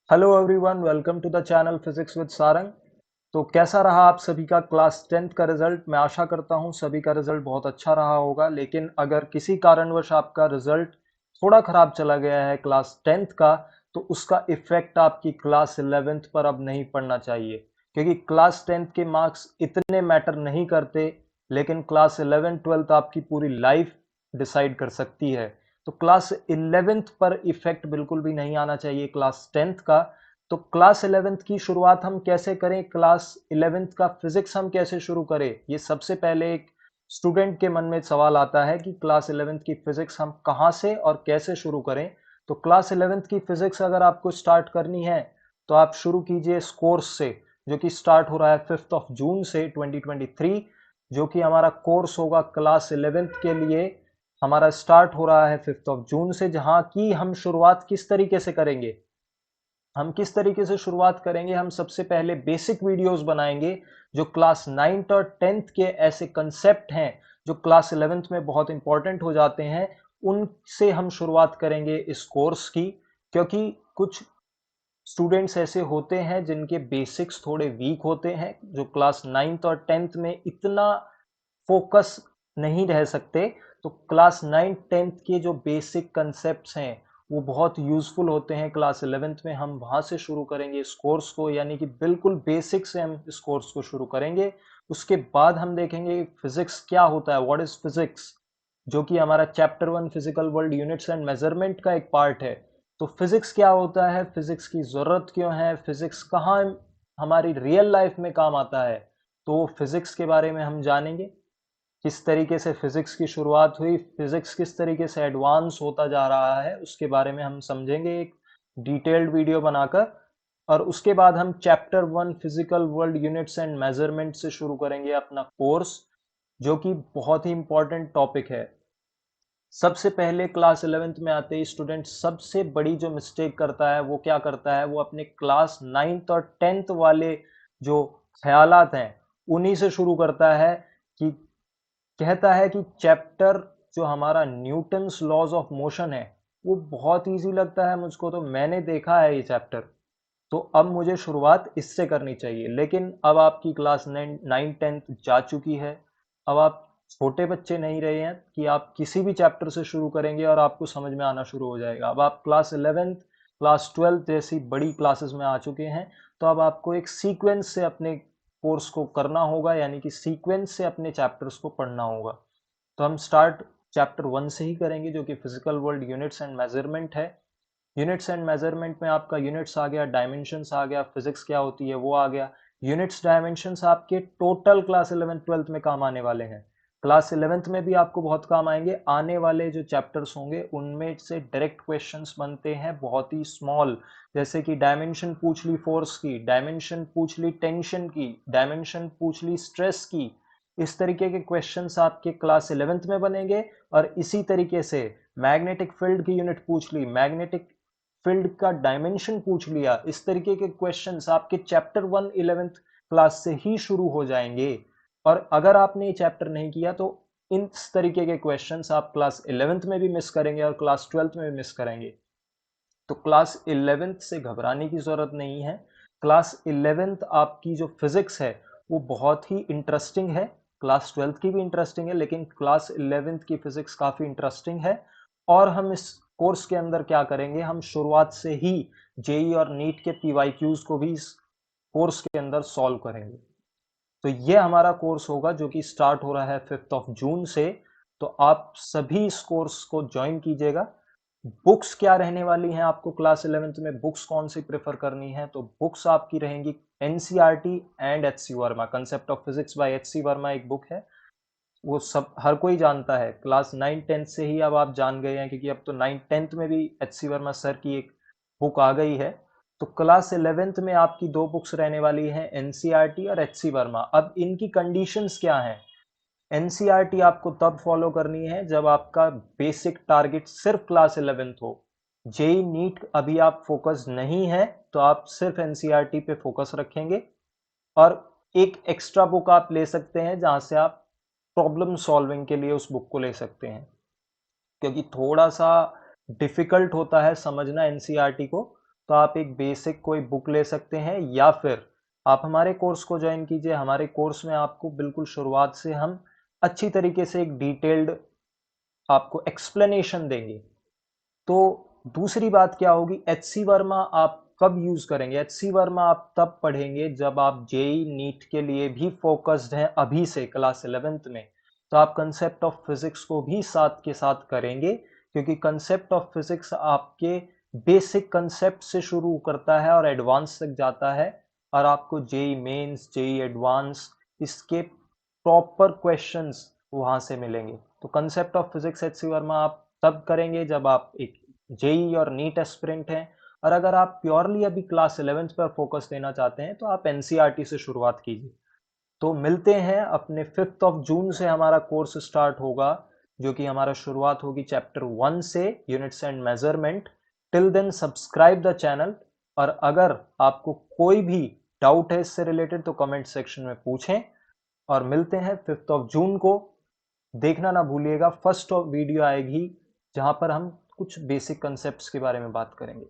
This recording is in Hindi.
Hello everyone, welcome to the channel physics with Sarang. तो कैसा रहा आप सभी का क्लास 10th का रिजल्ट? मैं आशा करता हूं सभी का रिजल्ट बहुत अच्छा रहा होगा। लेकिन अगर किसी कारणवश आपका रिजल्ट थोड़ा खराब चला गया है क्लास 10th का, तो उसका इफेक्ट आपकी क्लास 11th पर अब नहीं पड़ना चाहिए, क्योंकि क्लास 10th के मार्क्स इतने मैटर नहीं करते, लेकिन क्लास 11 12th आपकी पूरी लाइफ डिसाइड कर सकती है। तो क्लास 11th पर इफेक्ट बिल्कुल भी नहीं आना चाहिए क्लास 10th का। तो क्लास 11th की शुरुआत हम कैसे करें, क्लास 11th का फिजिक्स हम कैसे शुरू करें, ये सबसे पहले एक स्टूडेंट के मन में सवाल आता है कि क्लास 11th की फिजिक्स हम कहाँ से और कैसे शुरू करें। तो क्लास 11th की फिजिक्स अगर आपको स्टार्ट करनी है तो आप शुरू कीजिए इस कोर्स से, जो कि स्टार्ट हो रहा है 5th ऑफ जून से 2023, जो कि हमारा कोर्स होगा क्लास 11th के लिए। हमारा स्टार्ट हो रहा है 5th ऑफ जून से, जहां की हम शुरुआत किस तरीके से करेंगे। हम किस तरीके से शुरुआत करेंगे, हम सबसे पहले बेसिक वीडियोस बनाएंगे जो क्लास 9th और 10th के ऐसे कंसेप्ट हैं जो क्लास 11th में बहुत इंपॉर्टेंट हो जाते हैं, उनसे हम शुरुआत करेंगे इस कोर्स की। क्योंकि कुछ स्टूडेंट्स ऐसे होते हैं जिनके बेसिक्स थोड़े वीक होते हैं, जो क्लास 9th और 10th में इतना फोकस नहीं रह सकते। तो क्लास 9 10th के जो बेसिक कंसेप्ट्स हैं वो बहुत यूजफुल होते हैं क्लास 11th में। हम वहां से शुरू करेंगे इस कोर्स को, यानी कि बिल्कुल बेसिक से हम इस कोर्स को शुरू करेंगे। उसके बाद हम देखेंगे फिजिक्स क्या होता है, व्हाट इज फिजिक्स, जो कि हमारा chapter 1 physical world units and measurement का एक पार्ट है। तो फिजिक्स क्या होता है, फिजिक्स की जरूरत क्यों है, फिजिक्स कहाँ हमारी रियल लाइफ में काम आता है, तो फिजिक्स के बारे में हम जानेंगे। किस तरीके से फिजिक्स की शुरुआत हुई, फिजिक्स किस तरीके से एडवांस होता जा रहा है, उसके बारे में हम समझेंगे एक डिटेल्ड वीडियो बनाकर। और उसके बाद हम chapter 1 physical world units and measurement से शुरू करेंगे अपना कोर्स, जो कि बहुत ही इंपॉर्टेंट टॉपिक है। सबसे पहले क्लास 11th में आते ही स्टूडेंट सबसे बड़ी जो मिस्टेक करता है वो क्या करता है, वो अपने क्लास 9th और 10th वाले जो ख्यालात हैं उन्हीं से शुरू करता है। कि कहता है कि चैप्टर जो हमारा न्यूटन्स लॉज ऑफ मोशन है वो बहुत इजी लगता है मुझको, तो मैंने देखा है ये चैप्टर, तो अब मुझे शुरुआत इससे करनी चाहिए। लेकिन अब आपकी क्लास 9 9 10th जा चुकी है। अब आप छोटे बच्चे नहीं रहे हैं कि आप किसी भी चैप्टर से शुरू करेंगे और आपको समझ में आना शुरू हो जाएगा। अब आप क्लास 11th क्लास 12th जैसी बड़ी क्लासेस में आ चुके हैं। तो अब आपको एक सीक्वेंस से अपने कोर्स को करना होगा, यानी कि सीक्वेंस से अपने चैप्टर्स को पढ़ना होगा। तो हम स्टार्ट चैप्टर 1 से ही करेंगे, जो कि physical world units and measurement है। यूनिट्स एंड मेजरमेंट में आपका यूनिट्स आ गया, डायमेंशंस आ गया, फिजिक्स क्या होती है वो आ गया। यूनिट्स डायमेंशंस आपके टोटल क्लास 11 12th में काम आने वाले हैं। क्लास 11th में भी आपको बहुत काम आएंगे। आने वाले जो चैप्टर्स होंगे उनमें से डायरेक्ट क्वेश्चंस बनते हैं बहुत ही स्मॉल, जैसे कि डायमेंशन पूछ ली फोर्स की, डायमेंशन पूछ ली टेंशन की, डायमेंशन पूछ ली स्ट्रेस की। इस तरीके के क्वेश्चंस आपके क्लास 11th में बनेंगे। और इसी तरीके से मैग्नेटिक फील्ड की यूनिट पूछ ली, मैग्नेटिक फील्ड का डायमेंशन पूछ लिया। इस तरीके के क्वेश्चंस आपके चैप्टर 1 11th क्लास से ही शुरू हो जाएंगे। और अगर आपने ये चैप्टर नहीं किया तो इस तरीके के क्वेश्चंस आप क्लास 11th में भी मिस करेंगे और क्लास 12th में भी मिस करेंगे। तो क्लास 11th से घबराने की जरूरत नहीं है। क्लास 11th आपकी जो फिजिक्स है वो बहुत ही इंटरेस्टिंग है। क्लास 12th की भी इंटरेस्टिंग है, लेकिन क्लास 11th की फिजिक्स काफी इंटरेस्टिंग है। और हम इस कोर्स के अंदर क्या करेंगे, हम शुरुआत से ही जेई और नीट के पीवाईक्यूज को भी इस कोर्स के अंदर सॉल्व करेंगे। तो ये हमारा कोर्स होगा जो कि स्टार्ट हो रहा है 5th ऑफ जून से। तो आप सभी इस कोर्स को ज्वाइन कीजिएगा। बुक्स क्या रहने वाली हैं, आपको क्लास 11th में बुक्स कौन सी प्रेफर करनी है, तो बुक्स आपकी रहेंगी NCERT and HC Verma. Concept of physics bye HC Verma एक बुक है, वो सब हर कोई जानता है। क्लास 9 10th से ही अब आप जान गए हैं, क्योंकि अब तो 9 10th में भी एचसी वर्मा सर की एक बुक आ गई है। तो क्लास 11th में आपकी दो बुक्स रहने वाली हैं, एनसीईआरटी और एचसी वर्मा। अब इनकी कंडीशंस क्या हैं, एनसीईआरटी आपको तब फॉलो करनी है जब आपका बेसिक टारगेट सिर्फ क्लास 11th हो। जेई नीट अभी आप फोकस नहीं है, तो आप सिर्फ एनसीईआरटी पे फोकस रखेंगे। और एक एक्स्ट्रा बुक आप ले सकते हैं जहां से आप प्रॉब्लम सॉल्विंग के लिए उस बुक को ले सकते हैं, क्योंकि थोड़ा सा डिफिकल्ट होता है समझना एनसीईआरटी को। तो आप एक बेसिक कोई बुक ले सकते हैं या फिर आप हमारे कोर्स को ज्वाइन कीजिए। हमारे कोर्स में आपको बिल्कुल शुरुआत से हम अच्छी तरीके से एक डिटेल्ड आपको एक्सप्लेनेशन देंगे। तो दूसरी बात क्या होगी, एचसी वर्मा आप कब यूज करेंगे? एचसी वर्मा आप तब पढ़ेंगे जब आप जेई नीट के लिए भी फोकस्ड हैं अभी से क्लास 11th में। तो आप कंसेप्ट ऑफ फिजिक्स को भी साथ के साथ करेंगे, क्योंकि कंसेप्ट ऑफ फिजिक्स आपके बेसिक कंसेप्ट से शुरू करता है और एडवांस तक जाता है, और आपको जेई मेंस, जेई एडवांस, इसके प्रॉपर क्वेश्चंस वहां से मिलेंगे। तो concept of physics HC Verma आप तब करेंगे जब आप एक जेई और नीट एस्पिरेंट हैं। और अगर आप प्योरली अभी क्लास 11th पर फोकस देना चाहते हैं तो आप एनसीईआरटी से शुरुआत कीजिए। तो मिलते हैं अपने 5th ऑफ जून से हमारा कोर्स स्टार्ट होगा, जो कि हमारा शुरुआत होगी चैप्टर 1 से, units and measurement. Till then subscribe the channel, और अगर आपको कोई भी डाउट है इससे रिलेटेड तो कमेंट सेक्शन में पूछें। और मिलते हैं 5th ऑफ जून को। देखना ना भूलिएगा, फर्स्ट वीडियो आएगी जहां पर हम कुछ बेसिक कंसेप्ट्स के बारे में बात करेंगे।